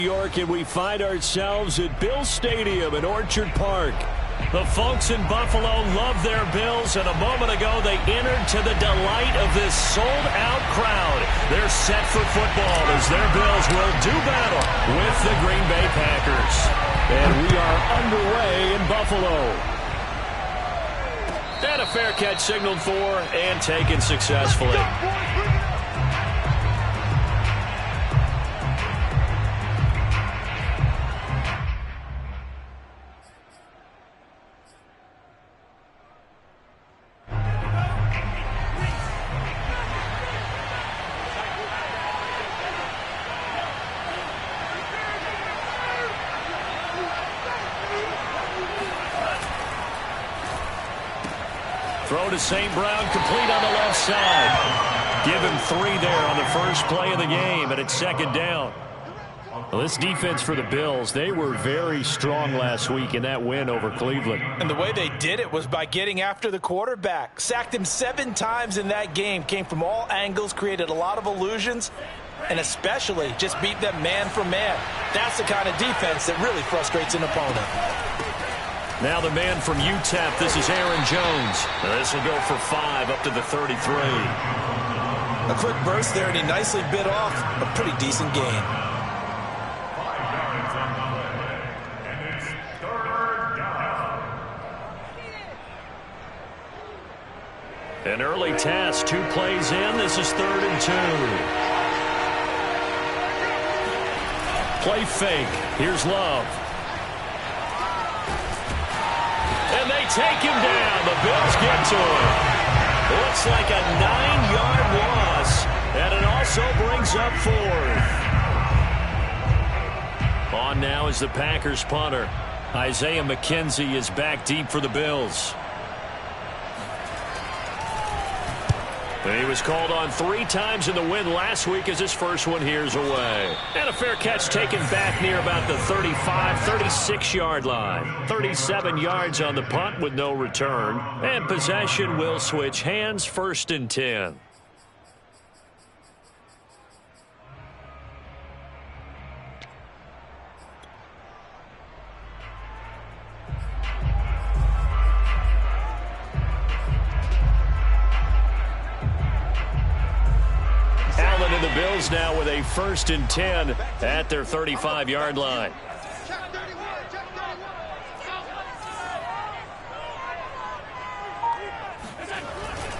York, and we find ourselves at Bill Stadium in Orchard Park. The folks in Buffalo love their Bills, and a moment ago they entered to the delight of this sold-out crowd. They're set for football as their Bills will do battle with the Green Bay Packers. And we are underway in Buffalo. And a fair catch signaled for and taken successfully. Throw to St. Brown, complete on the left side. Give him 3 there on the first play of the game, and it's second down. Well, this defense for the Bills, they were very strong last week in that win over Cleveland. And the way they did it was by getting after the quarterback. Sacked him 7 times in that game. Came from all angles, created a lot of illusions, and especially just beat them man for man. That's the kind of defense that really frustrates an opponent. Now the man from UTEP, this is Aaron Jones. This will go for 5 up to the 33. A quick burst there, and he nicely bit off a pretty decent gain. An early task, 2 plays in. This is 3rd and 2. Play fake. Here's Love. And they take him down. The Bills get to him. Looks like a 9-yard loss. And it also brings up 4th. On now is the Packers punter. Isaiah McKenzie is back deep for the Bills. He was called on 3 times in the win last week as his first one here's away. And a fair catch taken back near about the 35, 36-yard line. 37 yards on the punt with no return. And possession will switch hands, 1st and 10. The Bills now with a 1st and 10 at their 35-yard line.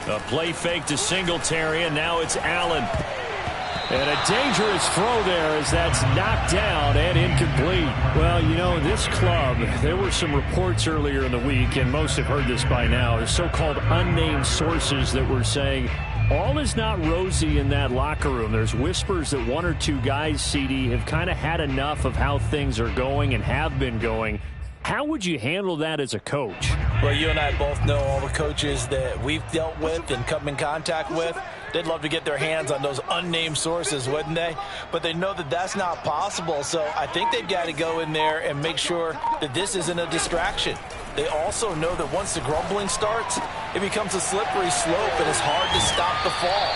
A play fake to Singletary, and now it's Allen. And a dangerous throw there as that's knocked down and incomplete. Well, you know, this club, there were some reports earlier in the week, and most have heard this by now, the so-called unnamed sources that were saying all is not rosy in that locker room. There's whispers that 1 or 2 guys, CD, have kind of had enough of how things are going and have been going. How would you handle that as a coach? Well, you and I both know all the coaches that we've dealt with and come in contact with. They'd love to get their hands on those unnamed sources, wouldn't they? But they know that that's not possible, so I think they've got to go in there and make sure that this isn't a distraction. They also know that once the grumbling starts, it becomes a slippery slope, and it's hard to stop the fall.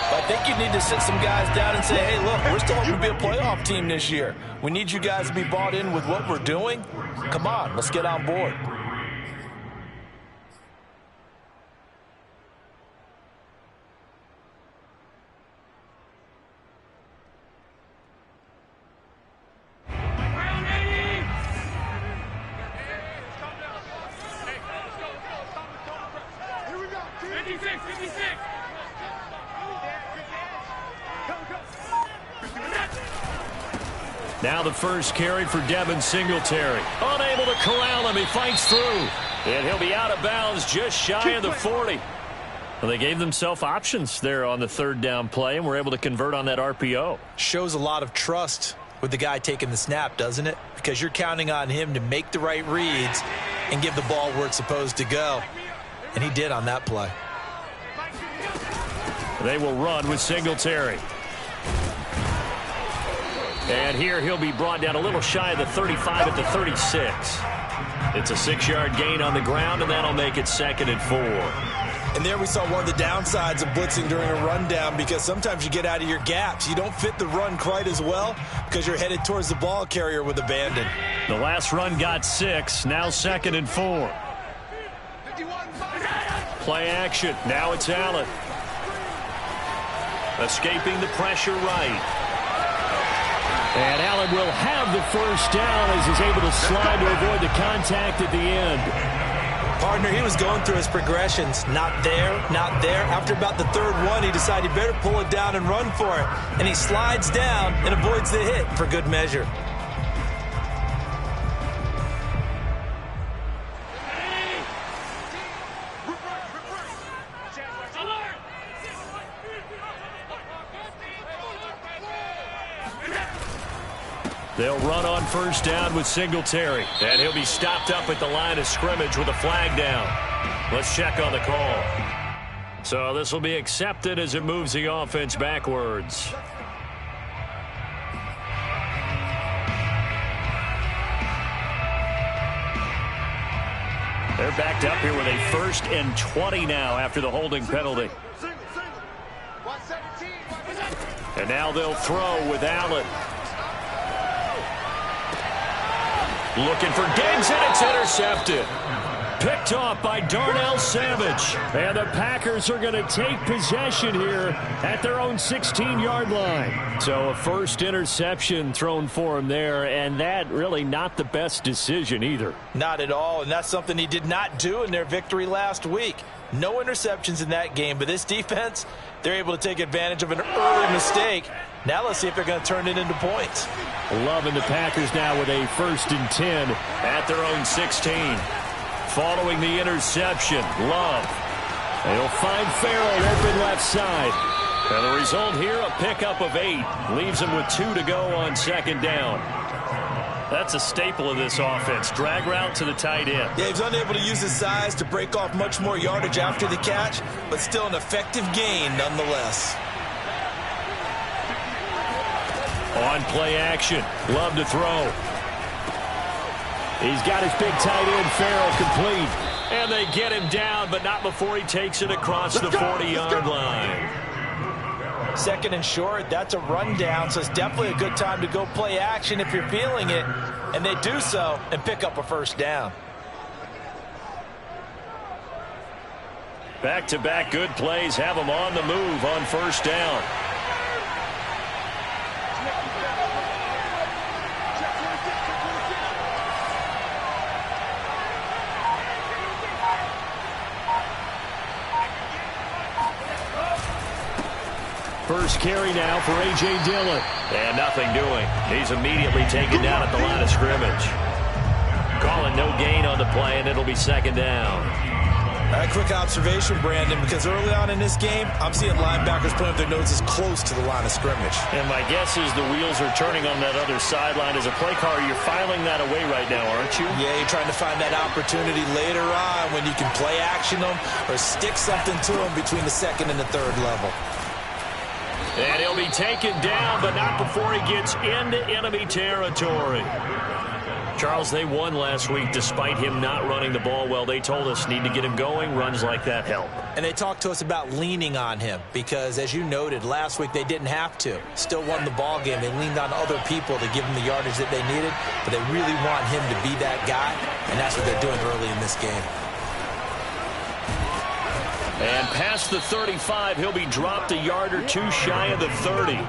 But I think you need to sit some guys down and say, hey, look, we're still hoping to be a playoff team this year. We need you guys to be bought in with what we're doing. Come on, let's get on board. Now the first carry for Devin Singletary. Unable to corral him. He fights through. And he'll be out of bounds just shy of the 40. Well, they gave themselves options there on the 3rd down play and were able to convert on that RPO. Shows a lot of trust with the guy taking the snap, doesn't it? Because you're counting on him to make the right reads and give the ball where it's supposed to go. And he did on that play. They will run with Singletary. And here he'll be brought down a little shy of the 35 at the 36. It's a 6-yard gain on the ground, and that'll make it 2nd and 4. And there we saw one of the downsides of blitzing during a rundown, because sometimes you get out of your gaps. You don't fit the run quite as well because you're headed towards the ball carrier with abandon. The last run got 6. Now 2nd and 4. Play action. Now it's Allen. Escaping the pressure right. And Allen will have the first down as he's able to slide to avoid the contact at the end. Partner, he was going through his progressions. Not there, not there. After about the 3rd one, he decided he better pull it down and run for it. And he slides down and avoids the hit for good measure. They'll run on first down with Singletary. And he'll be stopped up at the line of scrimmage with a flag down. Let's check on the call. So this will be accepted as it moves the offense backwards. They're backed up here with a 1st and 20 now after the holding penalty. And now they'll throw with Allen. Looking for Diggs, and it's intercepted. Picked off by Darnell Savage. And the Packers are going to take possession here at their own 16-yard line. So a first interception thrown for him there, and that really not the best decision either. Not at all, and that's something he did not do in their victory last week. No interceptions in that game, but this defense, they're able to take advantage of an early mistake. Now let's see if they're going to turn it into points. Loving the Packers now with a 1st and 10 at their own 16. Following the interception, Love. They'll find Farrell open left side. And the result here, a pickup of 8. Leaves them with 2 to go on 2nd down. That's a staple of this offense. Drag route to the tight end. Yeah, he's unable to use his size to break off much more yardage after the catch, but still an effective gain nonetheless. On play action, Love to throw. He's got his big tight end, Farrell, complete. And they get him down, but not before he takes it across the 40-yard line. 2nd and short, that's a rundown, so it's definitely a good time to go play action if you're feeling it. And they do so and pick up a first down. Back-to-back good plays have them on the move on first down. First carry now for A.J. Dillon. And nothing doing. He's immediately taken down at the line of scrimmage. Calling no gain on the play, and it'll be 2nd down. All right, quick observation, Brandon, because early on in this game, I'm seeing linebackers putting up their noses close to the line of scrimmage. And my guess is the wheels are turning on that other sideline. As a play caller, you're filing that away right now, aren't you? Yeah, you're trying to find that opportunity later on when you can play action them or stick something to them between the 2nd and the 3rd level. And he'll be taken down, but not before he gets into enemy territory. Charles, they won last week despite him not running the ball well. They told us need to get him going. Runs like that help. And they talked to us about leaning on him because, as you noted, last week they didn't have to. Still won the ball game. They leaned on other people to give them the yardage that they needed, but they really want him to be that guy, and that's what they're doing early in this game. And past the 35, he'll be dropped a yard or 2 shy of the 30.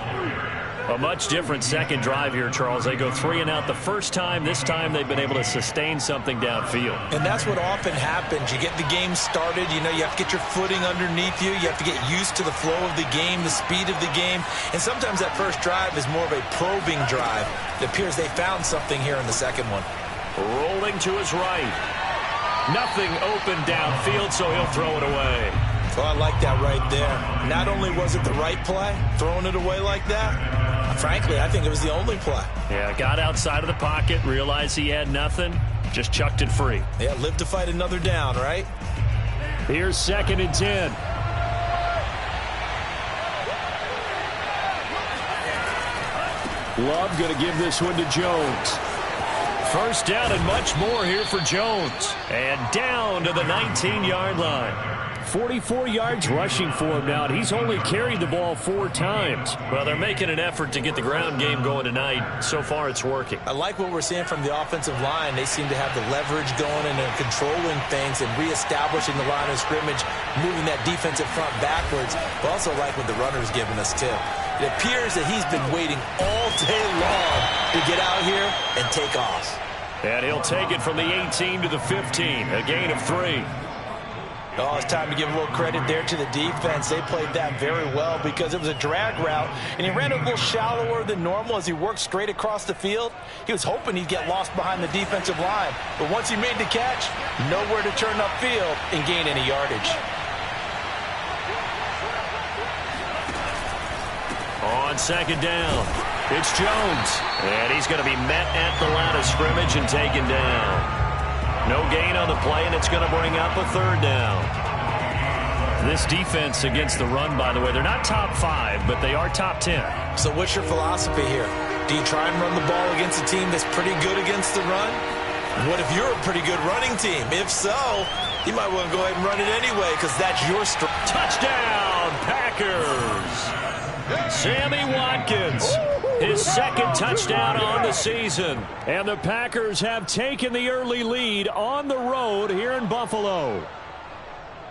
A much different second drive here, Charles. They go 3 and out the first time. This time they've been able to sustain something downfield. And that's what often happens. You get the game started. You know, you have to get your footing underneath you. You have to get used to the flow of the game, the speed of the game. And sometimes that first drive is more of a probing drive. It appears they found something here in the second one. Rolling to his right. Nothing open downfield, so he'll throw it away. Oh, I like that right there. Not only was it the right play, throwing it away like that, frankly, I think it was the only play. Yeah, got outside of the pocket, realized he had nothing, just chucked it free. Yeah, live to fight another down, right? Here's 2nd and 10. Love going to give this one to Jones. First down and much more here for Jones. And down to the 19-yard line. 44 yards rushing for him now, and he's only carried the ball 4 times. Well, they're making an effort to get the ground game going tonight. So far, it's working. I like what we're seeing from the offensive line. They seem to have the leverage going, and they're controlling things and reestablishing the line of scrimmage, moving that defensive front backwards. But also like what the runner's giving us, too. It appears that he's been waiting all day long to get out here and take off. And he'll take it from the 18 to the 15, a gain of 3. Oh, it's time to give a little credit there to the defense. They played that very well because it was a drag route, and he ran a little shallower than normal as he worked straight across the field. He was hoping he'd get lost behind the defensive line, but once he made the catch, nowhere to turn upfield and gain any yardage. On second down, it's Jones, and he's going to be met at the line of scrimmage and taken down. No gain on the play, and it's going to bring up a 3rd down. This defense against the run, by the way, they're not top 5, but they are top 10. So what's your philosophy here? Do you try and run the ball against a team that's pretty good against the run? What if you're a pretty good running team? If so, you might want to go ahead and run it anyway because that's your strength. Touchdown, Packers! Sammy Watkins, his 2nd touchdown on the season. And the Packers have taken the early lead on the road here in Buffalo.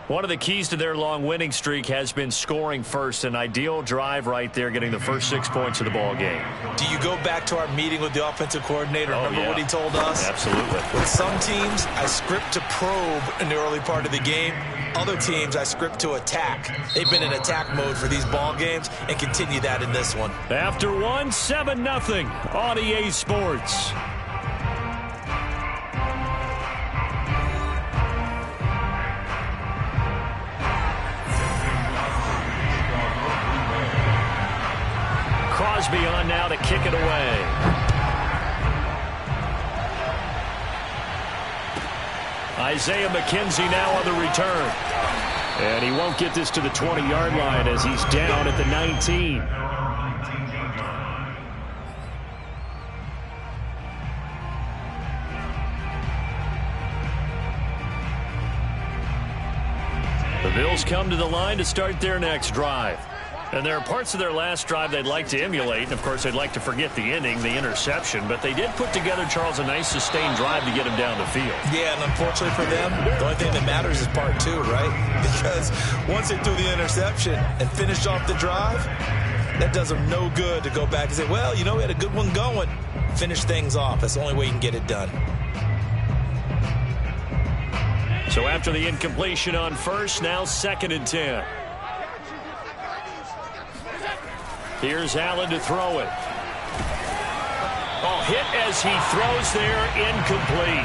One of the keys to their long winning streak has been scoring first. An ideal drive right there, getting the first 6 points of the ball game. Do you go back to our meeting with the offensive coordinator? Remember what he told us? Absolutely. With some teams, I script to probe in the early part of the game. Other teams, I script to attack. They've been in attack mode for these ball games and continue that in this one. After one, 7-0 on EA Sports. Crosby on now to kick it away. Isaiah McKenzie now on the return. And he won't get this to the 20-yard line as he's down at the 19. The Bills come to the line to start their next drive. And there are parts of their last drive they'd like to emulate. And, of course, they'd like to forget the ending, the interception. But they did put together, Charles, a nice sustained drive to get him down the field. Yeah, and unfortunately for them, the only thing that matters is part 2, right? Because once they threw the interception and finished off the drive, that does them no good to go back and say, well, you know, we had a good one going. Finish things off. That's the only way you can get it done. So after the incompletion on first, now 2nd and 10. Here's Allen to throw it. Oh, hit as he throws there, incomplete.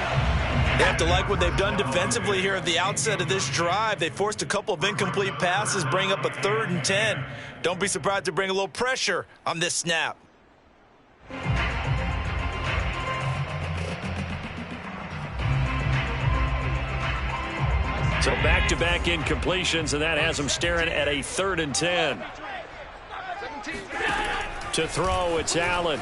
They have to like what they've done defensively here at the outset of this drive. They forced a couple of incomplete passes, bring up a 3rd and 10. Don't be surprised to bring a little pressure on this snap. So back-to-back incompletions, and that has them staring at a 3rd and 10. To throw, it's Allen.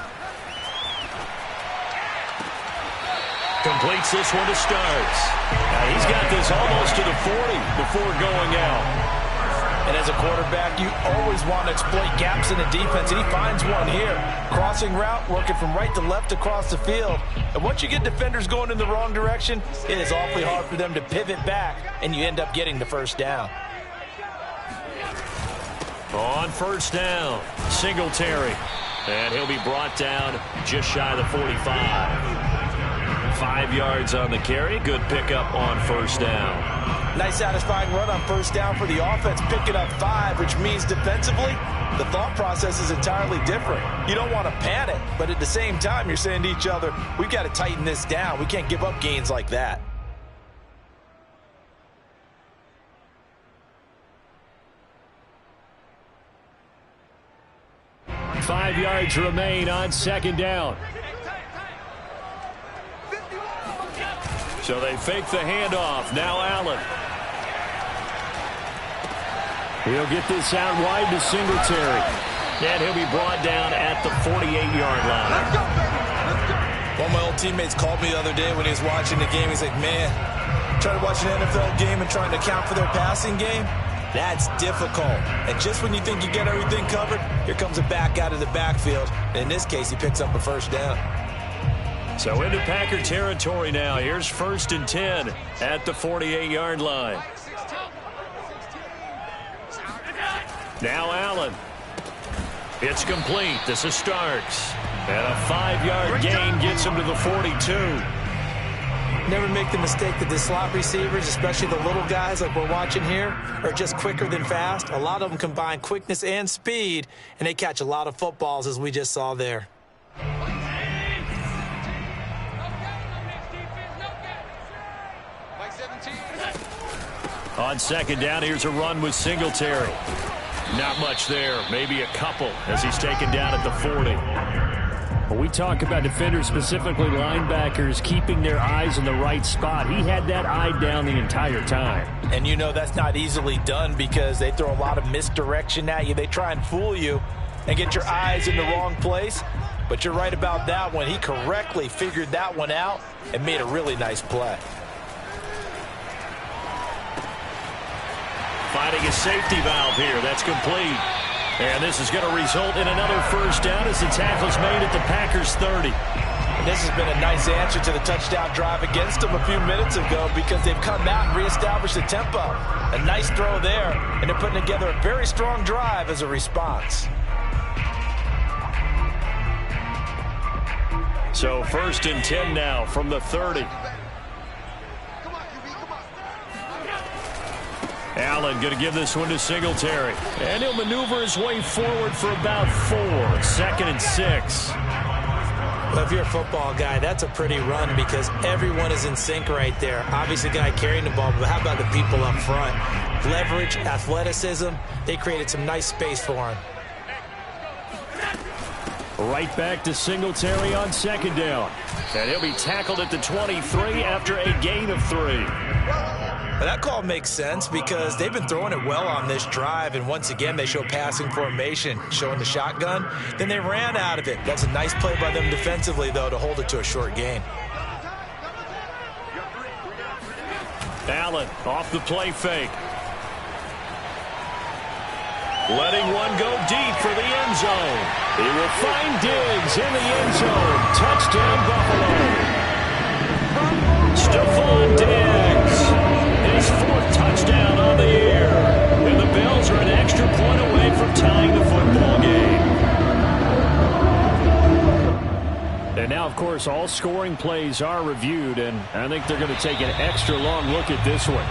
Completes this one to Starks. Now he's got this almost to the 40 before going out. And as a quarterback, you always want to exploit gaps in the defense, and he finds one here. Crossing route, working from right to left across the field. And once you get defenders going in the wrong direction, it is awfully hard for them to pivot back, and you end up getting the 1st down. On 1st down, Singletary. And he'll be brought down just shy of the 45. 5 yards on the carry. Good pickup on 1st down. Nice satisfying run on 1st down for the offense, picking up 5, which means defensively, the thought process is entirely different. You don't want to panic, but at the same time, you're saying to each other, we've got to tighten this down. We can't give up gains like that. 5 yards remain on 2nd down. So they fake the handoff. Now Allen. He'll get this out wide to Singletary. And he'll be brought down at the 48-yard line. One of my old teammates called me the other day when he was watching the game. He's like, man, Trying to watch an NFL game and trying to account for their passing game, that's difficult. And just when you think you get everything covered, here comes a back out of the backfield. In this case, he picks up a first down. So into Packer territory now. Here's 1st and 10 at the 48-yard line. Now Allen. It's complete. This is Starks. And a 5-yard gain gets him to the 42. Never make the mistake that the slot receivers, especially the little guys like we're watching here, are just quicker than fast. A lot of them combine quickness and speed, and they catch a lot of footballs, as we just saw there. On 2nd down, here's a run with Singletary. Not much there, maybe a couple as he's taken down at the 40. When we talk about defenders, specifically linebackers, keeping their eyes in the right spot, he had that eye down the entire time. And you know that's not easily done because they throw a lot of misdirection at you. They try and fool you and get your eyes in the wrong place. But you're right about that one. He correctly figured that one out and made a really nice play. Finding a safety valve here. That's complete. And this is going to result in another first down as the tackle's made at the Packers 30. And this has been a nice answer to the touchdown drive against them a few minutes ago because they've come out and reestablished the tempo. A nice throw there, and they're putting together a very strong drive as a response. So 1st and 10 now from the 30. Allen going to give this one to Singletary. And he'll maneuver his way forward for about 4. 2nd and 6. Well, if you're a football guy, that's a pretty run because everyone is in sync right there. Obviously, the guy carrying the ball, but how about the people up front? Leverage, athleticism, they created some nice space for him. Right back to Singletary on 2nd down. And he'll be tackled at the 23 after a gain of 3. Well, that call makes sense because they've been throwing it well on this drive, and once again they show passing formation, showing the shotgun. Then they ran out of it. That's a nice play by them defensively, though, to hold it to a short gain. Allen off the play fake. Letting one go deep for the end zone. He will find Diggs in the end zone. Touchdown, Buffalo. Stephon Diggs. His 4th touchdown on the year. And the Bills are an extra point away from tying the football game. And now, of course, all scoring plays are reviewed, and I think they're going to take an extra long look at this one.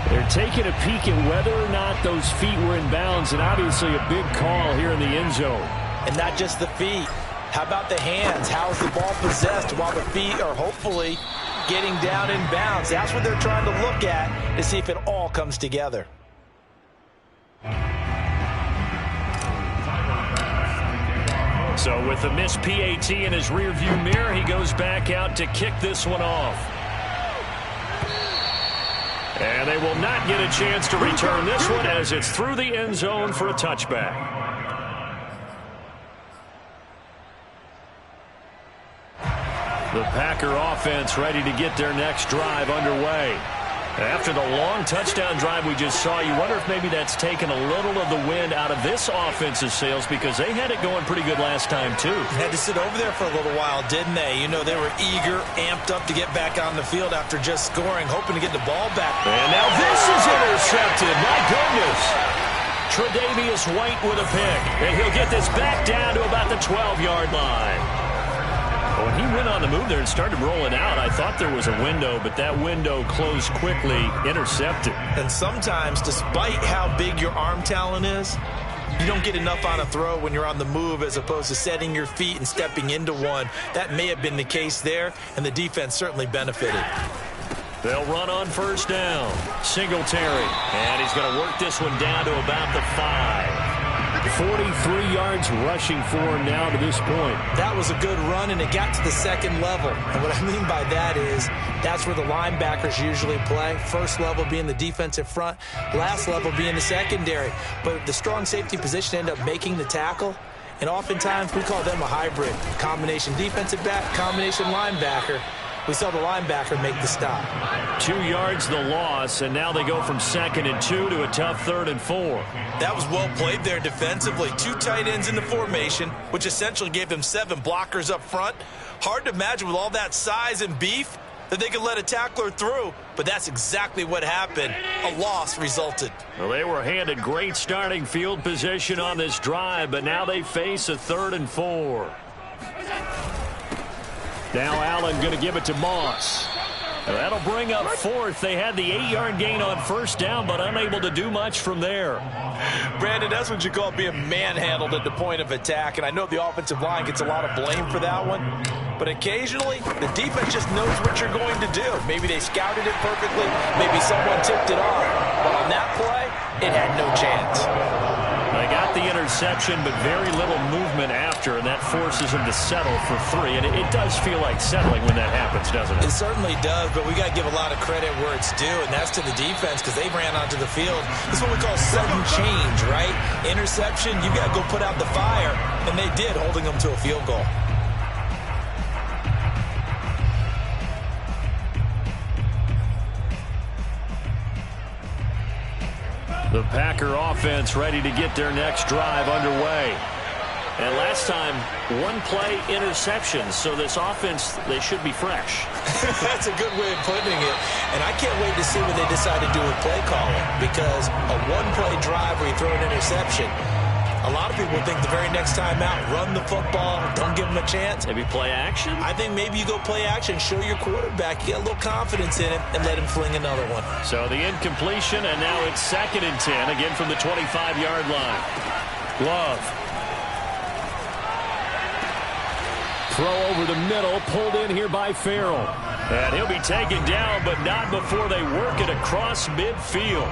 They're taking a peek at whether or not those feet were in bounds, and obviously a big call here in the end zone. And not just the feet. How about the hands? How's the ball possessed while the feet are hopefully getting down in bounds? That's what they're trying to look at to see if it all comes together. So with the missed PAT in his rearview mirror, he goes back out to kick this one off. And they will not get a chance to return this one as it's through the end zone for a touchback. The Packer offense ready to get their next drive underway. After the long touchdown drive we just saw, you wonder if maybe that's taken a little of the wind out of this offense's sails because they had it going pretty good last time, too. Had to sit over there for a little while, didn't they? You know, they were eager, amped up to get back on the field after just scoring, hoping to get the ball back. And now this is intercepted. My goodness. Tre'Davious White with a pick. And he'll get this back down to about the 12-yard line. When he went on the move there and started rolling out, I thought there was a window, but that window closed quickly, intercepted. And sometimes, despite how big your arm talent is, you don't get enough on a throw when you're on the move as opposed to setting your feet and stepping into one. That may have been the case there, and the defense certainly benefited. They'll run on 1st down. Singletary, and he's going to work this one down to about the 5. 43 yards rushing for him now to this point. That was a good run, and it got to the 2nd level. And what I mean by that is that's where the linebackers usually play. First level being the defensive front, last level being the secondary. But the strong safety position ended up making the tackle, and oftentimes we call them a hybrid. Combination defensive back, combination linebacker. We saw the linebacker make the stop. 2 yards the loss, and now they go from 2nd and 2 to a tough 3rd and 4. That was well played there defensively. 2 tight ends in the formation, which essentially gave them 7 blockers up front. Hard to imagine with all that size and beef that they could let a tackler through, but that's exactly what happened. A loss resulted. Well, they were handed great starting field position on this drive, but now they face a 3rd and 4. Now Allen going to give it to Moss. That'll bring up 4th. They had the 8-yard gain on 1st down, but unable to do much from there. Brandon, that's what you call being manhandled at the point of attack, and I know the offensive line gets a lot of blame for that one, but occasionally the defense just knows what you're going to do. Maybe they scouted it perfectly, maybe someone tipped it off, but on that play, it had no chance. They got the interception, but very little movement after, and that forces them to settle for 3. And it does feel like settling when that happens, doesn't it? It certainly does, but we got to give a lot of credit where it's due, and that's to the defense because they ran onto the field. This is what we call sudden change, right? Interception, you got to go put out the fire, and they did, holding them to a field goal. The Packer offense ready to get their next drive underway. And last time, 1-play interceptions, so this offense, they should be fresh. That's a good way of putting it. And I can't wait to see what they decide to do with play calling, because a 1-play drive where you throw an interception, a lot of people think the very next time out, run the football, don't give them a chance. Maybe play action? I think maybe you go play action, show your quarterback, you get a little confidence in him, and let him fling another one. So the incompletion, and now it's 2nd and 10, again from the 25-yard line. Love. Throw over the middle, pulled in here by Farrell. And he'll be taken down, but not before they work it across midfield.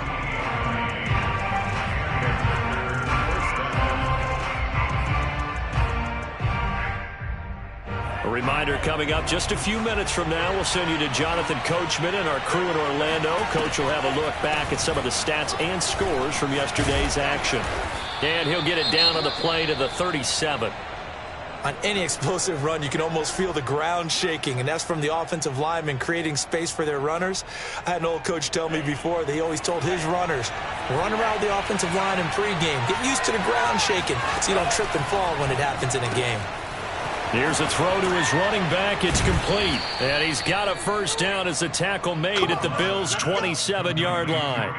A reminder coming up just a few minutes from now. We'll send you to Jonathan Coachman and our crew in Orlando. Coach will have a look back at some of the stats and scores from yesterday's action. And he'll get it down on the play to the 37. On any explosive run, you can almost feel the ground shaking, and that's from the offensive linemen creating space for their runners. I had an old coach tell me before that he always told his runners, run around the offensive line in pregame. Get used to the ground shaking so you don't trip and fall when it happens in a game. Here's a throw to his running back. It's complete. And he's got a 1st down as the tackle made at the Bills' 27-yard line.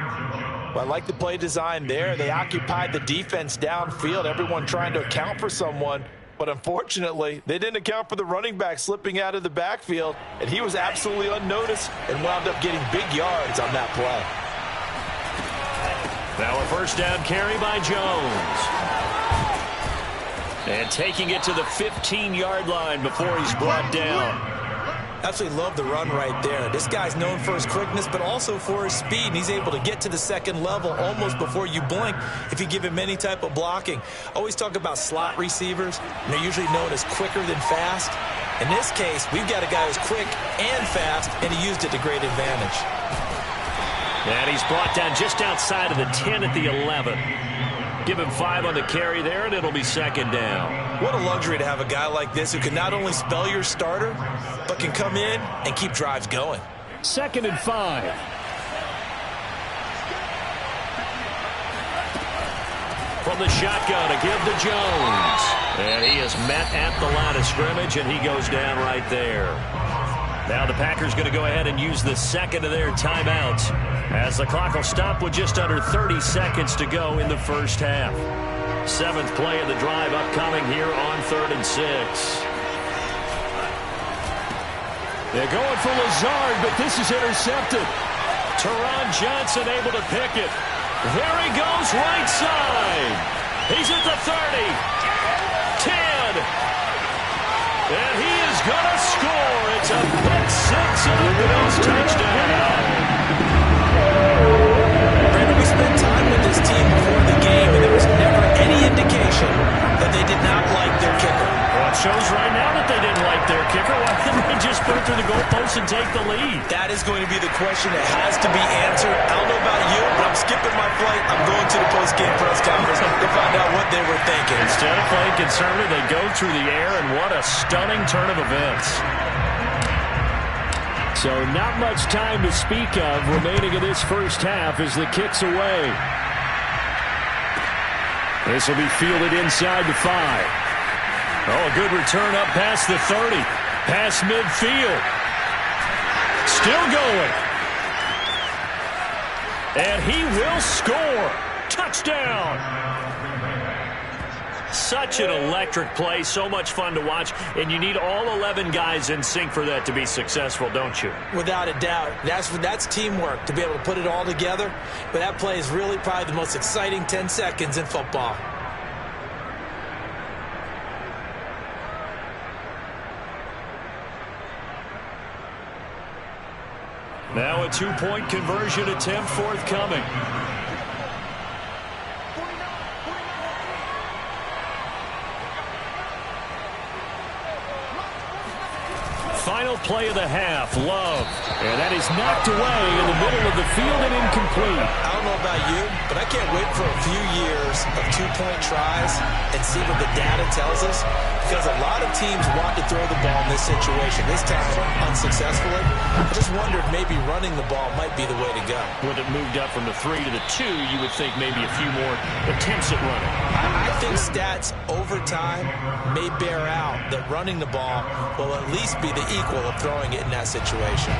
Well, I like the play design there. They occupied the defense downfield, everyone trying to account for someone. But unfortunately, they didn't account for the running back slipping out of the backfield, and he was absolutely unnoticed and wound up getting big yards on that play. Now a 1st down carry by Jones. And taking it to the 15-yard line before he's brought down. Absolutely love the run right there. This guy's known for his quickness, but also for his speed, and he's able to get to the 2nd level almost before you blink if you give him any type of blocking. Always talk about slot receivers, and they're usually known as quicker than fast. In this case, we've got a guy who's quick and fast, and he used it to great advantage. And he's brought down just outside of the 10 at the 11. Give him 5 on the carry there, and it'll be 2nd down. What a luxury to have a guy like this who can not only spell your starter, but can come in and keep drives going. 2nd and 5. From the shotgun to give to Jones. And he is met at the line of scrimmage, and he goes down right there. Now the Packers going to go ahead and use the 2nd of their timeouts as the clock will stop with just under 30 seconds to go in the 1st half. 7th play of the drive upcoming here on 3rd and 6. They're going for Lazard, but this is intercepted. Teron Johnson able to pick it. There he goes right side. He's at the 30. 10. And he is going to score. It's a pick 6 and a Bills touchdown. Brandon, we spent time with this team before the game, and there was never any indication that they did not like their kicker. Well, it shows right now that they didn't like their kicker. Why didn't they just put it through the goalpost and take the lead? That is going to be the question that has to be answered. I don't know about you, but I'm skipping my flight. I'm going to the post-game press conference to find out what they were thinking. Instead of playing conservative, they go through the air, and what a stunning turn of events. So not much time to speak of remaining in this first half as the kick's away. This will be fielded inside the 5. Oh, a good return up past the 30. Past midfield. Still going. And he will score. Touchdown. Such an electric play, so much fun to watch, and you need all 11 guys in sync for that to be successful, don't you? Without a doubt. That's teamwork, to be able to put it all together. But that play is really probably the most exciting 10 seconds in football. Now a 2-point conversion attempt forthcoming. Final play of the half, Love. And that is knocked away in the middle of the field and incomplete. I don't know about you, but I can't wait for a few years of 2-point tries and see what the data tells us. Because a lot of teams want to throw the ball in this situation. This time, unsuccessfully. I just wondered maybe running the ball might be the way to go. When it moved up from the 3 to the 2, you would think maybe a few more attempts at running. I think stats over time may bear out that running the ball will at least be the equal of throwing it in that situation.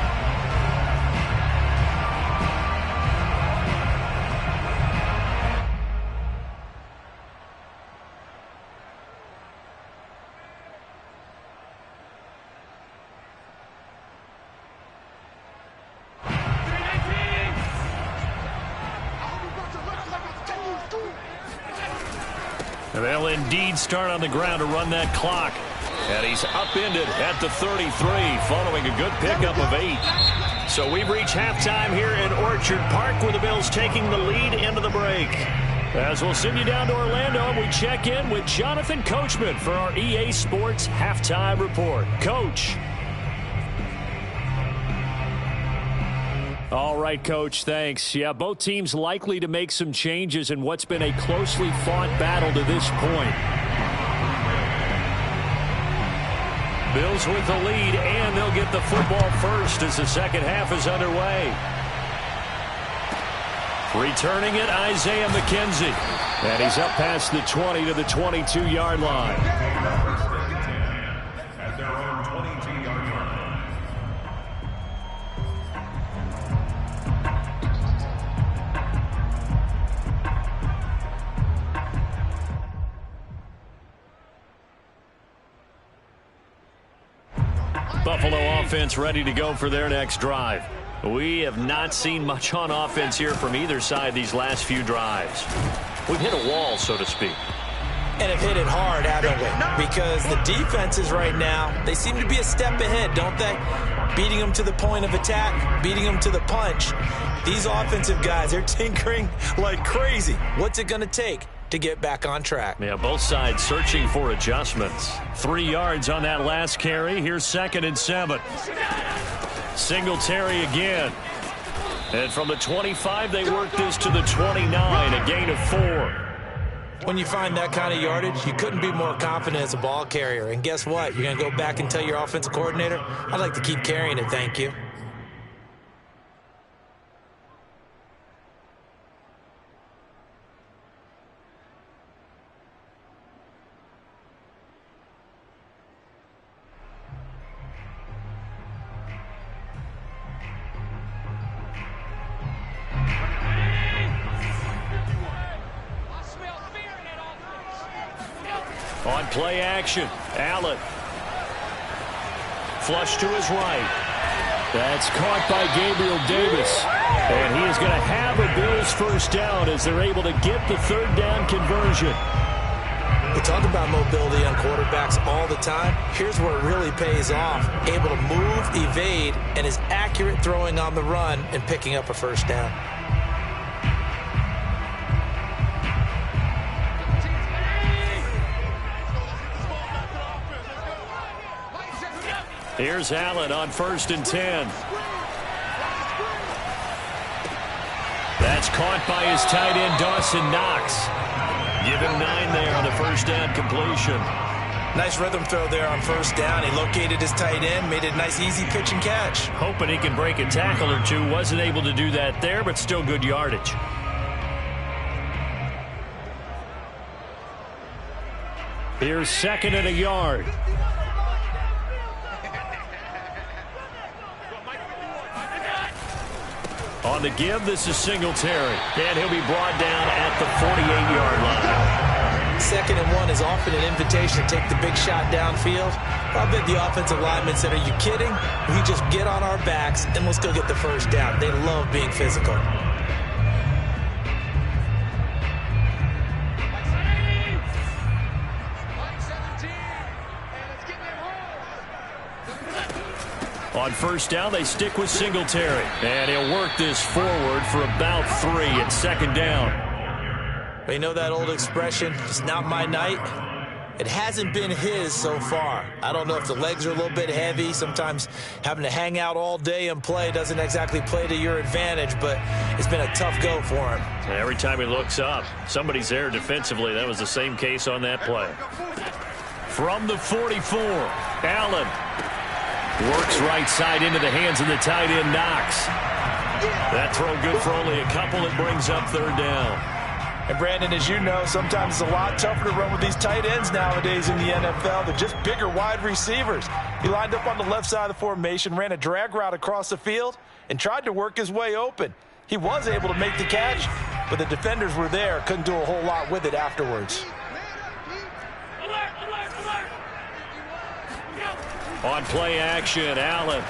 They'll indeed start on the ground to run that clock. And he's upended at the 33 following a good pickup of 8. So we've reached halftime here in Orchard Park with the Bills taking the lead into the break. As we'll send you down to Orlando, we check in with Jonathan Coachman for our EA Sports Halftime Report. Coach. All right, Coach, thanks. Yeah, both teams likely to make some changes in what's been a closely fought battle to this point. Bills with the lead, and they'll get the football first as the second half is underway. Returning it, Isaiah McKenzie. And he's up past the 20 to the 22-yard line. At their own 22-yard line. Buffalo offense ready to go for their next drive. We have not seen much on offense here from either side these last few drives. We've hit a wall, so to speak. And have hit it hard, haven't we? Because the defenses right now, they seem to be a step ahead, don't they? Beating them to the point of attack, beating them to the punch. These offensive guys, they're tinkering like crazy. What's it going to take to get back on track? Yeah, both sides searching for adjustments. 3 yards on that last carry. Here's 2nd and 7. Singletary again. And from the 25, they work this to the 29, a gain of 4. When you find that kind of yardage, you couldn't be more confident as a ball carrier. And guess what? You're going to go back and tell your offensive coordinator, I'd like to keep carrying it, thank you. On play action, Allen. Flush to his right. That's caught by Gabriel Davis. And he is going to have a Bills first down as they're able to get the 3rd down conversion. We talk about mobility on quarterbacks all the time. Here's where it really pays off. Able to move, evade, and is accurate throwing on the run and picking up a first down. Here's Allen on 1st and 10. That's caught by his tight end, Dawson Knox. Give him 9 there on the first down completion. Nice rhythm throw there on first down. He located his tight end, made it a nice easy pitch and catch. Hoping he can break a tackle or two. Wasn't able to do that there, but still good yardage. Here's 2nd and a yard. On the give, this is Singletary. And he'll be brought down at the 48-yard line. 2nd and 1 is often an invitation to take the big shot downfield. I bet the offensive lineman said, are you kidding? We just get on our backs and let's go get the first down. They love being physical. On first down, they stick with Singletary. And he'll work this forward for about 3 at 2nd down. You know that old expression, it's not my night? It hasn't been his so far. I don't know if the legs are a little bit heavy. Sometimes having to hang out all day and play doesn't exactly play to your advantage, but it's been a tough go for him. Every time he looks up, somebody's there defensively. That was the same case on that play. From the 44, Allen works right side into the hands of the tight end, Knox. That throw good for only a couple. It brings up 3rd down. And Brandon, as you know, sometimes it's a lot tougher to run with these tight ends nowadays in the NFL. They're just bigger wide receivers. He lined up on the left side of the formation, ran a drag route across the field, and tried to work his way open. He was able to make the catch, but the defenders were there. Couldn't do a whole lot with it afterwards. On play action, Allen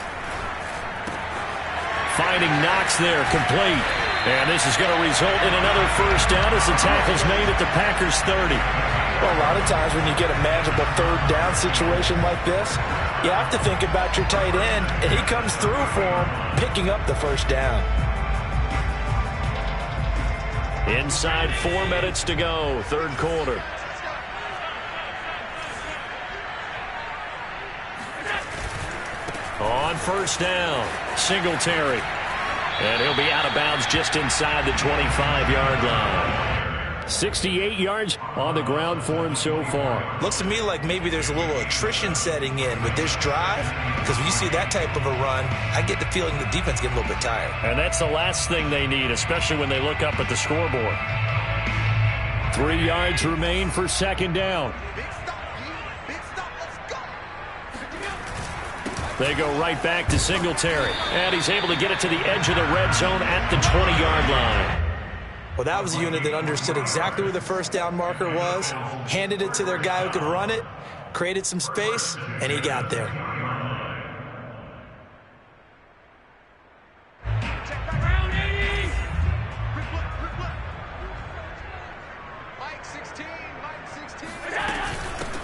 finding Knox there, complete. And this is going to result in another first down as the tackle's made at the Packers 30. Well, a lot of times when you get a manageable 3rd down situation like this, you have to think about your tight end, and he comes through for him, picking up the first down. Inside 4 minutes to go, 3rd quarter. On first down, Singletary. And he'll be out of bounds just inside the 25-yard line. 68 yards on the ground for him so far. Looks to me like maybe there's a little attrition setting in with this drive, because when you see that type of a run, I get the feeling the defense getting a little bit tired. And that's the last thing they need, especially when they look up at the scoreboard. 3 yards remain for 2nd down. They go right back to Singletary. And he's able to get it to the edge of the red zone at the 20-yard line. Well, that was a unit that understood exactly where the first down marker was, handed it to their guy who could run it, created some space, and he got there.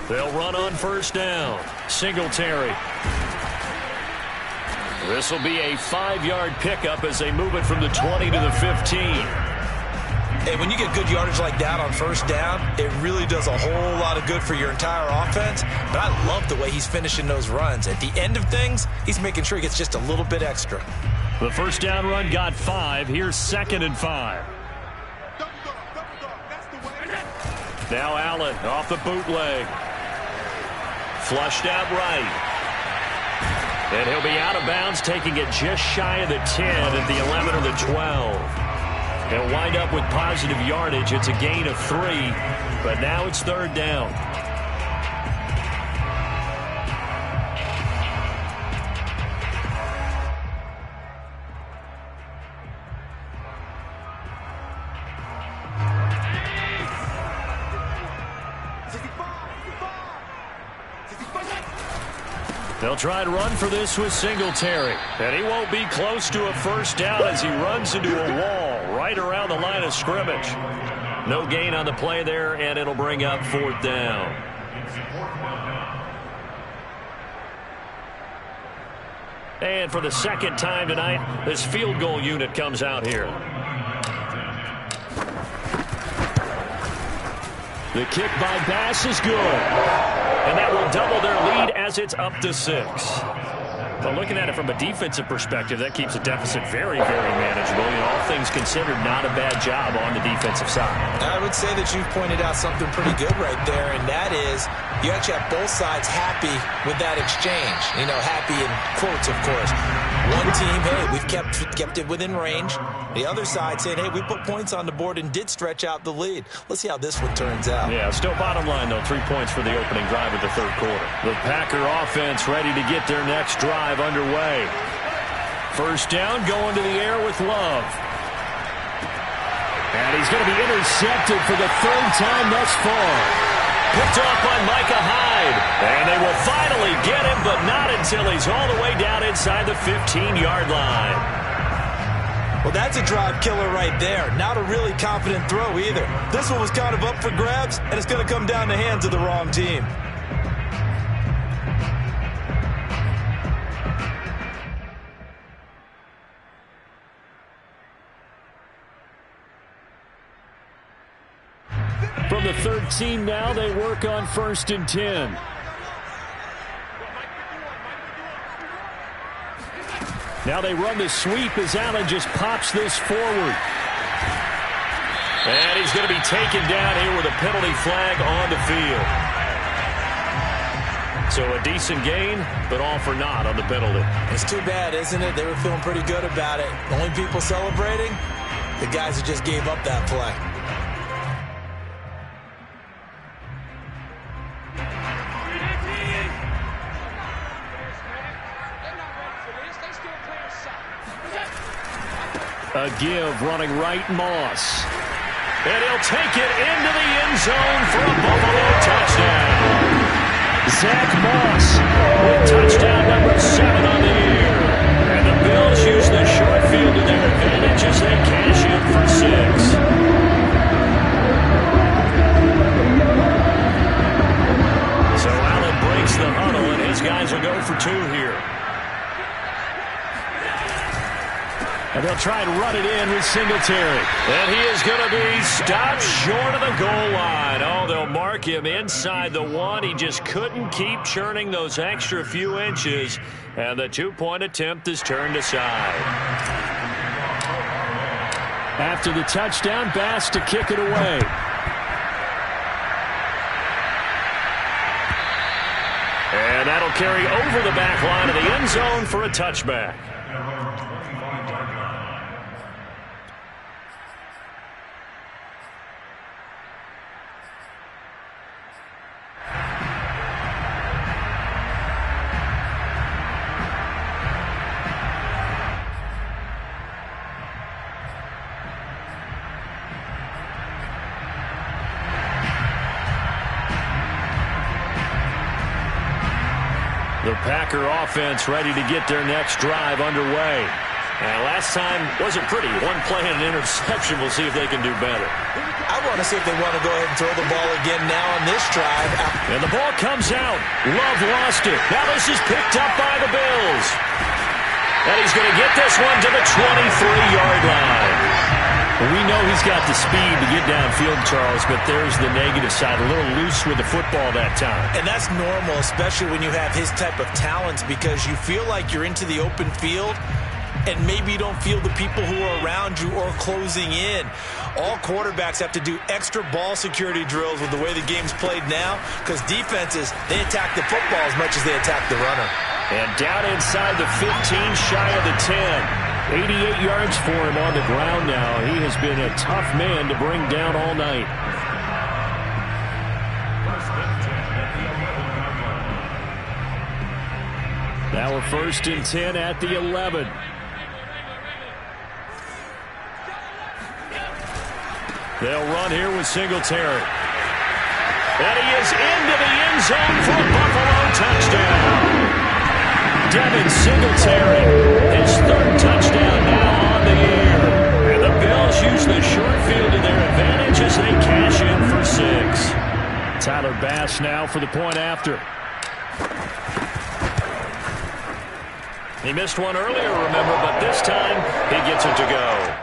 They'll run on first down. Singletary. This will be a 5-yard pickup as they move it from the 20 to the 15. Hey, when you get good yardage like that on first down, it really does a whole lot of good for your entire offense. But I love the way he's finishing those runs. At the end of things, he's making sure he gets just a little bit extra. The first down run got 5. Here's 2nd and 5. Now Allen off the bootleg. Flushed out right. And he'll be out of bounds, taking it just shy of the 10 at the 11 or the 12. He'll wind up with positive yardage. It's a gain of 3, but now it's 3rd down. They'll try to run for this with Singletary. And he won't be close to a first down as he runs into a wall right around the line of scrimmage. No gain on the play there, and it'll bring up 4th down. And for the 2nd time tonight, this field goal unit comes out here. The kick by Bass is good. And that will double their lead as it's up to 6. But looking at it from a defensive perspective, that keeps the deficit very, very manageable. You know, all things considered, not a bad job on the defensive side. I would say that you've pointed out something pretty good right there, and that is you actually have both sides happy with that exchange. You know, happy in quotes, of course. One team, hey, we've kept it within range. The other side saying, hey, we put points on the board and did stretch out the lead. Let's see how this one turns out. Yeah, still bottom line, though, 3 points for the opening drive of the third quarter. The Packer offense ready to get their next drive underway. First down, going to the air with Love. And he's going to be intercepted for the third time thus far. Picked off by Micah Hyde. And they will finally get him, but not until he's all the way down inside the 15-yard line. Well, that's a drive killer right there. Not a really confident throw either. This one was kind of up for grabs, and it's going to come down the hands of the wrong team. From the 13 now, they work on 1st and 10. Now they run the sweep as Allen just pops this forward. And he's going to be taken down here with a penalty flag on the field. So a decent gain, but all for naught on the penalty. It's too bad, isn't it? They were feeling pretty good about it. Only people celebrating, the guys who just gave up that play. A give running right, Moss. And he'll take it into the end zone for a Buffalo touchdown. Zach Moss with touchdown number 7 on the year. And the Bills use the short field to their advantage as they cash in for 6. So Allen breaks the huddle, and his guys will go for 2 here. And they'll try and run it in with Singletary. And he is going to be stopped short of the goal line. Oh, they'll mark him inside the 1. He just couldn't keep churning those extra few inches. And the 2-point attempt is turned aside. After the touchdown, Bass to kick it away. And that'll carry over the back line of the end zone for a touchback. The Packer offense ready to get their next drive underway. And last time wasn't pretty. One play and an interception. We'll see if they can do better. I want to see if they want to go ahead and throw the ball again now on this drive. And the ball comes out. Love lost it. Now this is picked up by the Bills. And he's going to get this one to the 23-yard line. Well, we know he's got the speed to get downfield, Charles, but there's the negative side. A little loose with the football that time. And that's normal, especially when you have his type of talents, because you feel like you're into the open field and maybe you don't feel the people who are around you or closing in. All quarterbacks have to do extra ball security drills with the way the game's played now, because defenses, they attack the football as much as they attack the runner. And down inside the 15, shy of the 10. 88 yards for him on the ground now. He has been a tough man to bring down all night. Now a 1st and 10 at the 11. They'll run here with Singletary. And he is into the end zone for a Buffalo touchdown. Devin Singletary, his 3rd touchdown now on the year. And the Bills use the short field to their advantage as they cash in for 6. Tyler Bass now for the point after. He missed one earlier, remember, but this time he gets it to go.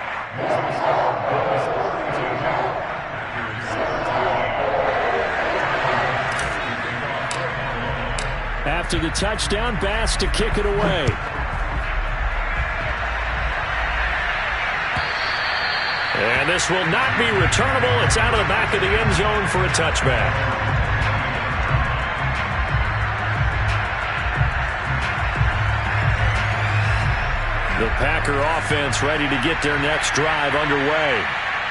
After the touchdown, Bass to kick it away. And this will not be returnable. It's out of the back of the end zone for a touchback. The Packer offense ready to get their next drive underway.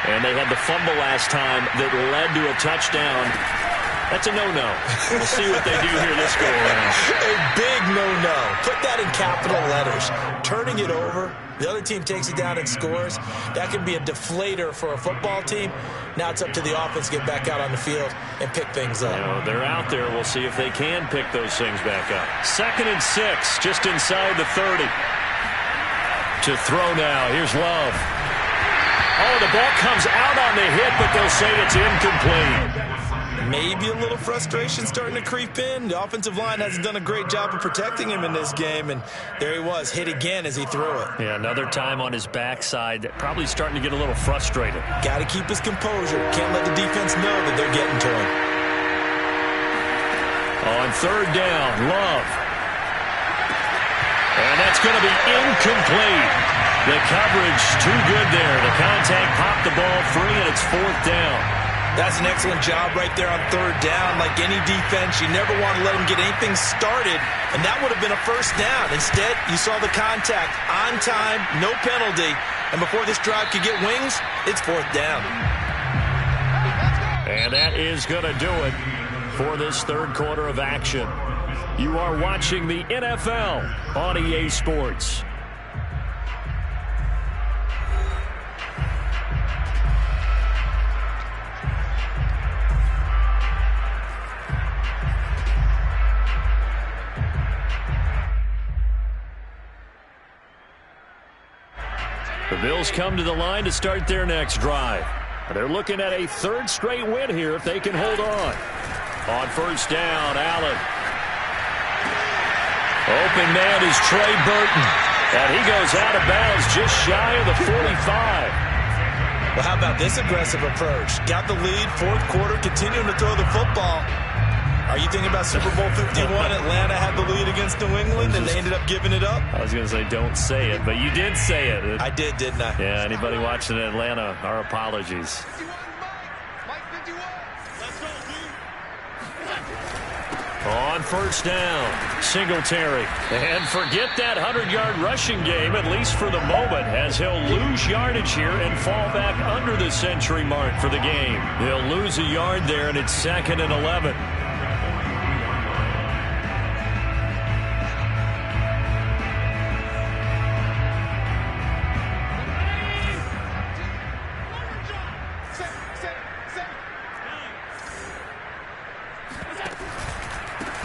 And they had the fumble last time that led to a touchdown. That's a no-no. We'll see what they do here this go-around. A big no-no. Put that in capital letters. Turning it over. The other team takes it down and scores. That can be a deflator for a football team. Now it's up to the offense to get back out on the field and pick things up. You know, they're out there. We'll see if they can pick those things back up. 2nd and 6, just inside the 30. To throw now. Here's Love. Oh, the ball comes out on the hit, but they'll say it's incomplete. Maybe a little frustration starting to creep in. The offensive line hasn't done a great job of protecting him in this game, and there he was, hit again as he threw it. Yeah, another time on his backside, probably starting to get a little frustrated. Got to keep his composure. Can't let the defense know that they're getting to him. On 3rd down, Love. And that's going to be incomplete. The coverage too good there. The contact popped the ball free, and it's 4th down. That's an excellent job right there on 3rd down. Like any defense, you never want to let them get anything started, and that would have been a 1st down. Instead, you saw the contact on time, no penalty, and before this drive could get wings, it's 4th down. And that is going to do it for this 3rd quarter of action. You are watching the NFL on EA Sports. The Bills come to the line to start their next drive. They're looking at a 3rd straight win here if they can hold on. On 1st down, Allen. Open man is Trey Burton. And he goes out of bounds just shy of the 45. Well, how about this aggressive approach? Got the lead, 4th quarter, continuing to throw the football. Are you thinking about Super Bowl 51? Atlanta had the lead against New England, and they ended up giving it up? I was going to say, don't say it, but you did say it. I did, didn't I? Yeah, anybody watching Atlanta, our apologies. On 1st down, Singletary. And forget that 100-yard rushing game, at least for the moment, as he'll lose yardage here and fall back under the century mark for the game. He'll lose a yard there, and it's 2nd and 11.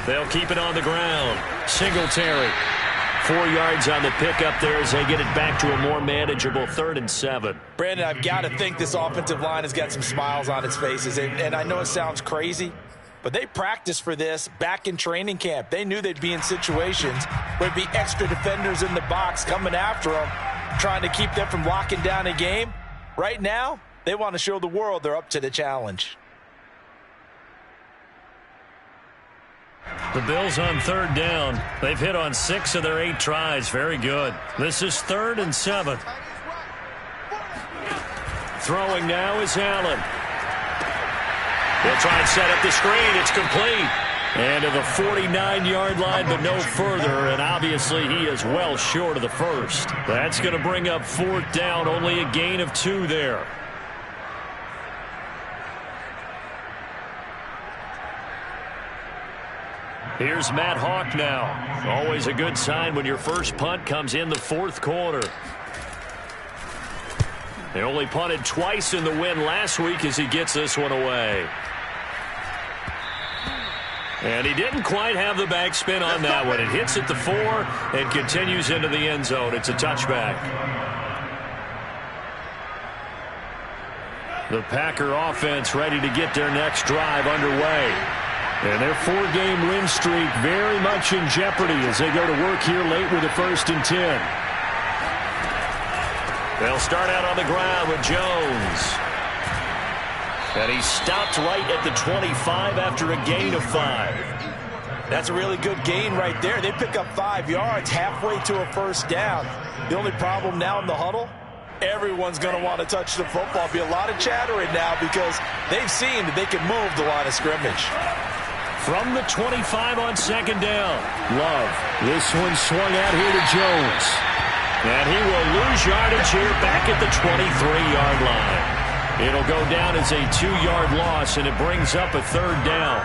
They'll keep it on the ground. Singletary. 4 yards on the pickup there as they get it back to a more manageable 3rd and 7. Brandon, I've got to think this offensive line has got some smiles on its faces. And I know it sounds crazy, but they practiced for this back in training camp. They knew they'd be in situations where there'd be extra defenders in the box coming after them, trying to keep them from locking down a game. Right now, they want to show the world they're up to the challenge. The Bills on 3rd down. They've hit on 6 of their 8 tries. Very good. This is 3rd and 7. Throwing now is Allen. He'll try and set up the screen. It's complete. And to the 49-yard line, but no further. And obviously he is well short of the 1st. That's going to bring up 4th down. Only a gain of 2 there. Here's Matt Hawk now. Always a good sign when your first punt comes in the 4th quarter. They only punted twice in the win last week as he gets this one away. And he didn't quite have the backspin on that one. It hits at the 4 and continues into the end zone. It's a touchback. The Packer offense ready to get their next drive underway. And their 4-game win streak very much in jeopardy as they go to work here late with a 1st and 10. They'll start out on the ground with Jones. And he stopped right at the 25 after a gain of 5. That's a really good gain right there. They pick up 5 yards halfway to a first down. The only problem now in the huddle, everyone's going to want to touch the football. Be a lot of chattering now because they've seen that they can move the line of scrimmage. From the 25 on second down. Love. This one swung out here to Jones. And he will lose yardage here back at the 23-yard line. It'll go down as a 2-yard loss, and it brings up a third down.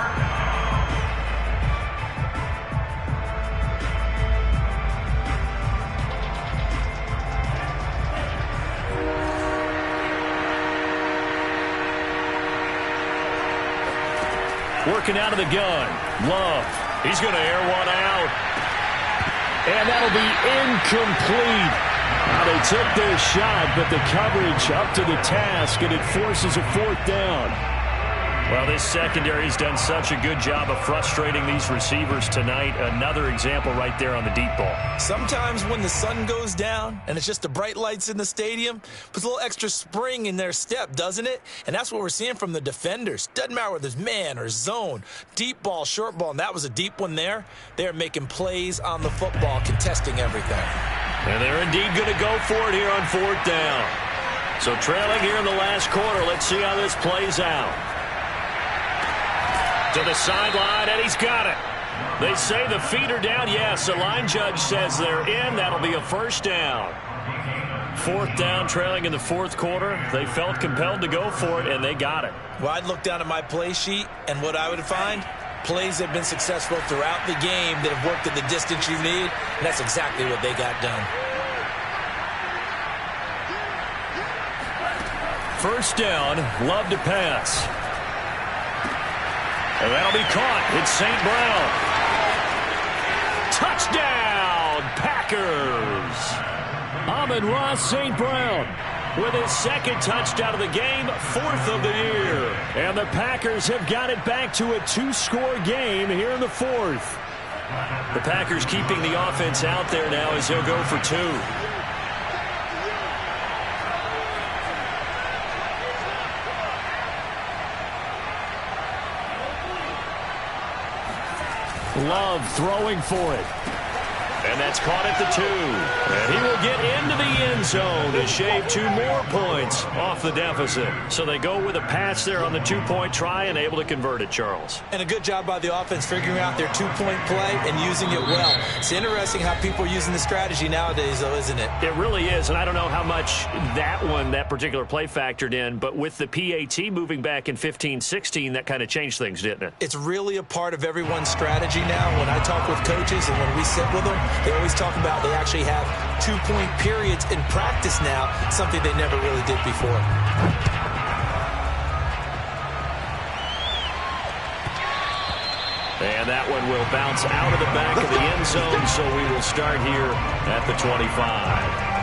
Working out of the gun. Love. He's going to air one out. And that'll be incomplete. Now they took their shot, but the coverage up to the task, and it forces a fourth down. Well, this secondary has done such a good job of frustrating these receivers tonight. Another example right there on the deep ball. Sometimes when the sun goes down and it's just the bright lights in the stadium, puts a little extra spring in their step, doesn't it? And that's what we're seeing from the defenders. Doesn't matter whether it's man or zone, deep ball, short ball, and that was a deep one there. They're making plays on the football, contesting everything. And they're indeed going to go for it here on fourth down. So trailing here in the last quarter, let's see how this plays out. To the sideline, and he's got it. They say the feet are down. Yes, the line judge says they're in. That'll be a first down. Fourth down, trailing in the fourth quarter. They felt compelled to go for it, and they got it. Well, I'd look down at my play sheet, and what I would find, plays have been successful throughout the game that have worked at the distance you need, and that's exactly what they got done. First down, Love to pass. And that'll be caught. It's St. Brown. Touchdown, Packers. Amon-Ra St. Brown with his second touchdown of the game, fourth of the year. And the Packers have got it back to a 2-score game here in the fourth. The Packers keeping the offense out there now as they'll go for 2. Love throwing for it. And that's caught at the 2. And he will get into the end zone to shave 2 more points off the deficit. So they go with a pass there on the 2-point try and able to convert it, Charles. And a good job by the offense figuring out their 2-point play and using it well. It's interesting how people are using the strategy nowadays, though, isn't it? It really is, and I don't know how much that particular play factored in, but with the PAT moving back in 15-16, that kind of changed things, didn't it? It's really a part of everyone's strategy now. When I talk with coaches and when we sit with them, they always talk about they actually have 2-point periods in practice now, something they never really did before. And that one will bounce out of the back of the end zone, so we will start here at the 25.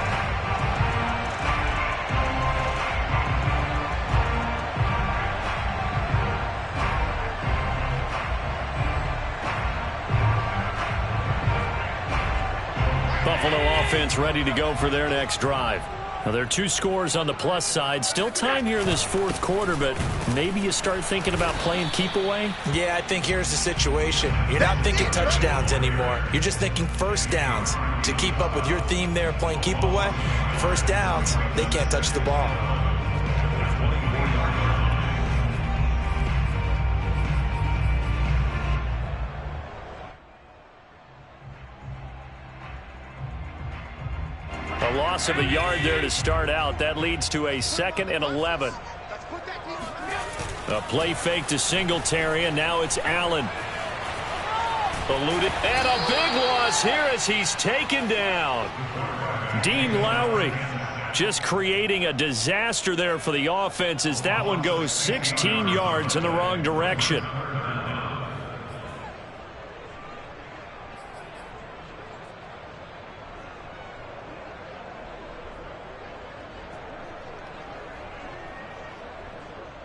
Buffalo offense ready to go for their next drive. Now, there are 2 scores on the plus side. Still time here in this fourth quarter, but maybe you start thinking about playing keep away? Yeah, I think here's the situation. You're not thinking touchdowns anymore. You're just thinking first downs. To keep up with your theme there, playing keep away, first downs, they can't touch the ball. A loss of a yard there to start out. That leads to a 2nd and 11. A play fake to Singletary, and now it's Allen. Eluded, and a big loss here as he's taken down. Dean Lowry just creating a disaster there for the offense as that one goes 16 yards in the wrong direction.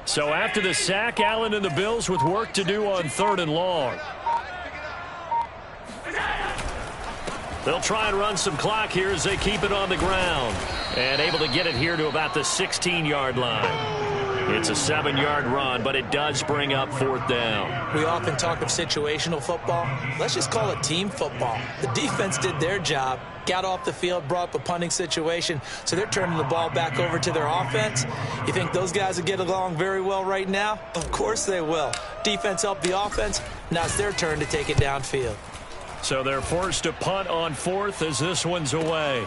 So after the sack, Allen and the Bills with work to do on 3rd and long. They'll try and run some clock here as they keep it on the ground. And able to get it here to about the 16-yard line. It's a 7-yard run, but it does bring up 4th down. We often talk of situational football. Let's just call it team football. The defense did their job, got off the field, brought up a punting situation, so they're turning the ball back over to their offense. You think those guys will get along very well right now? Of course they will. Defense helped the offense. Now it's their turn to take it downfield. So they're forced to punt on 4th as this one's away.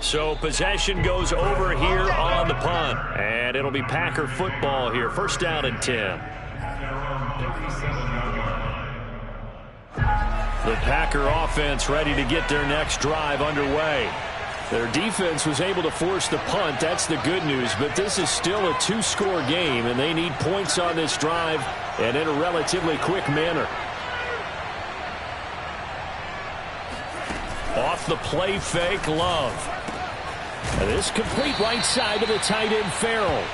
So possession goes over here on the punt. And it'll be Packer football here. 1st down and 10. The Packer offense ready to get their next drive underway. Their defense was able to force the punt. That's the good news. But this is still a 2-score game, and they need points on this drive and in a relatively quick manner. Off the play fake, Love. And this complete right side to the tight end, Farrell.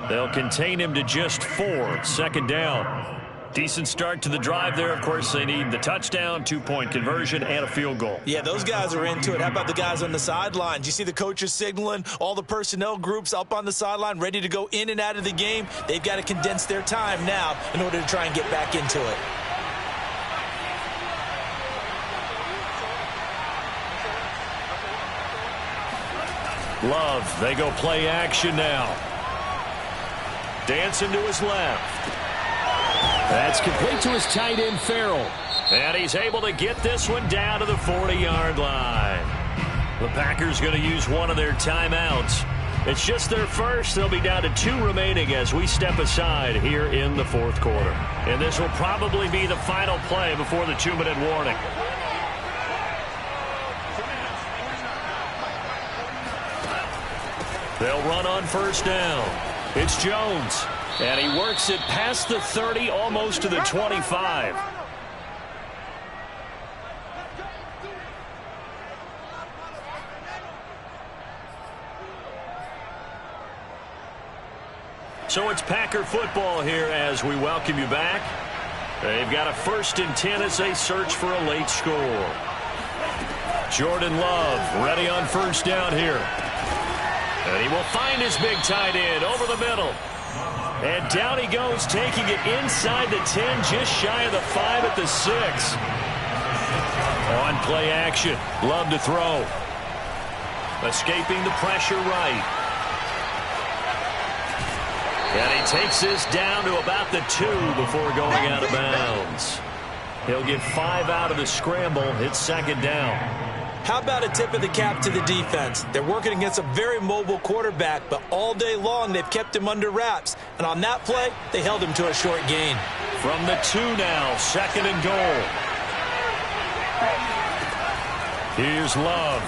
They'll contain him to just 4. 2nd down. Decent start to the drive there. Of course, they need the touchdown, 2-point conversion, and a field goal. Yeah, those guys are into it. How about the guys on the sidelines? You see the coaches signaling, all the personnel groups up on the sideline ready to go in and out of the game. They've got to condense their time now in order to try and get back into it. Love, they go play action now. Dancing to his left. That's complete to his tight end, Farrell. And he's able to get this one down to the 40-yard line. The Packers going to use one of their timeouts. It's just their first. They'll be down to 2 remaining as we step aside here in the 4th quarter. And this will probably be the final play before the 2-minute warning. They'll run on 1st down. It's Jones. And he works it past the 30, almost to the 25. So it's Packer football here as we welcome you back. They've got a 1st and 10 as they search for a late score. Jordan Love ready on 1st down here. And he will find his big tight end over the middle. And down he goes, taking it inside the 10, just shy of the 5 at the 6. On play action, Love to throw. Escaping the pressure right. And he takes this down to about the 2 before going out of bounds. He'll get 5 out of the scramble. It's 2nd down. How about a tip of the cap to the defense? They're working against a very mobile quarterback, but all day long they've kept him under wraps. And on that play, they held him to a short gain. From the 2 now, 2nd and goal. Here's Love.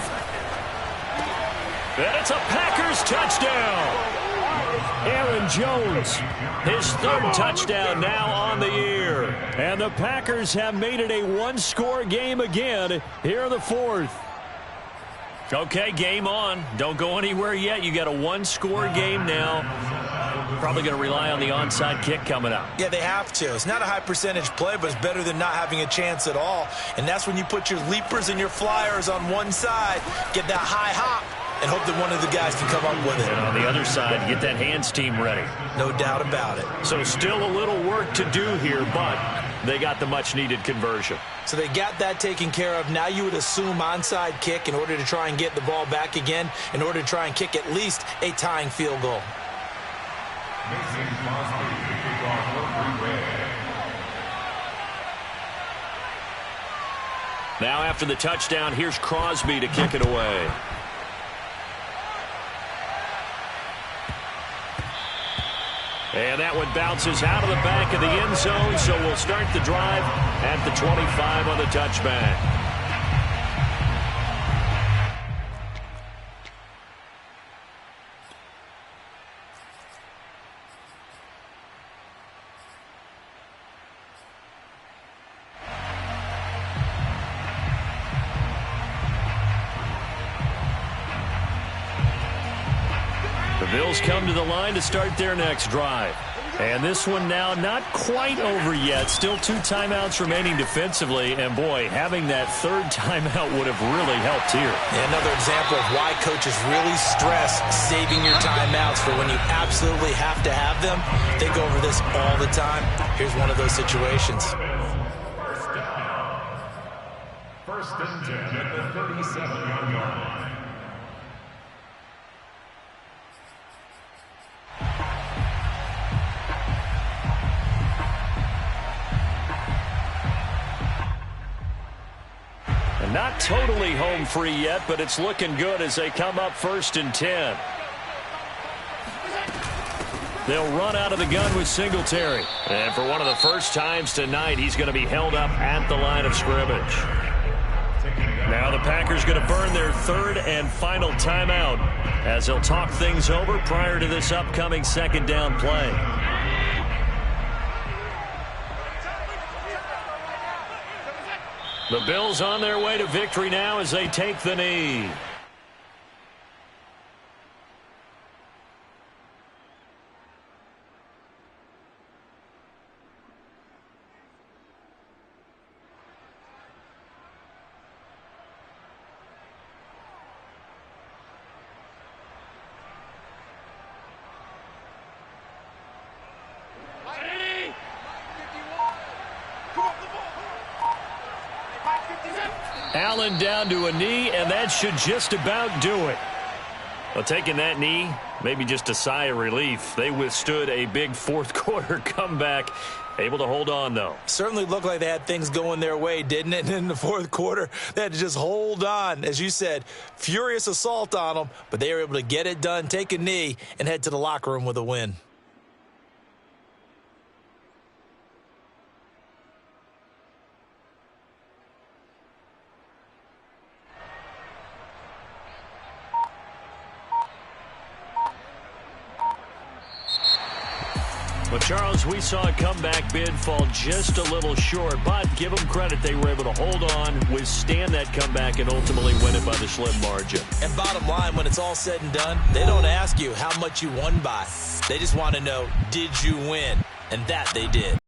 And it's a Packers touchdown. Aaron Jones, his 3rd touchdown now on the year. And the Packers have made it a 1-score game again here in the 4th. Okay, game on. Don't go anywhere yet. You got a 1-score game now. Probably going to rely on the onside kick coming up. Yeah, they have to. It's not a high percentage play, but it's better than not having a chance at all. And that's when you put your leapers and your flyers on one side, get that high hop, and hope that one of the guys can come up with it. And on the other side, get that hands team ready. No doubt about it. So still a little work to do here, but they got the much-needed conversion. So they got that taken care of. Now you would assume onside kick in order to try and get the ball back again, in order to try and kick at least a tying field goal. Now after the touchdown, here's Crosby to kick it away. And that one bounces out of the back of the end zone, so we'll start the drive at the 25 on the touchback. The Bills come to the line to start their next drive. And this one now not quite over yet. Still 2 timeouts remaining defensively. And, boy, having that third timeout would have really helped here. And another example of why coaches really stress saving your timeouts for when you absolutely have to have them. They go over this all the time. Here's one of those situations. First and 10 at the 37-yard line. Not totally home free yet, but it's looking good as they come up 1st and 10. They'll run out of the gun with Singletary. And for one of the first times tonight, he's going to be held up at the line of scrimmage. Now the Packers going to burn their 3rd and final timeout as they'll talk things over prior to this upcoming 2nd down play. The Bills on their way to victory now as they take the knee. Allen down to a knee, and that should just about do it. Well, taking that knee, maybe just a sigh of relief. They withstood a big 4th quarter comeback. Able to hold on, though. Certainly looked like they had things going their way, didn't it? And in the 4th quarter, they had to just hold on. As you said, furious assault on them, but they were able to get it done, take a knee, and head to the locker room with a win. Well, Charles, we saw a comeback bid fall just a little short, but give them credit. They were able to hold on, withstand that comeback, and ultimately win it by the slim margin. And bottom line, when it's all said and done, they don't ask you how much you won by. They just want to know, did you win? And that they did.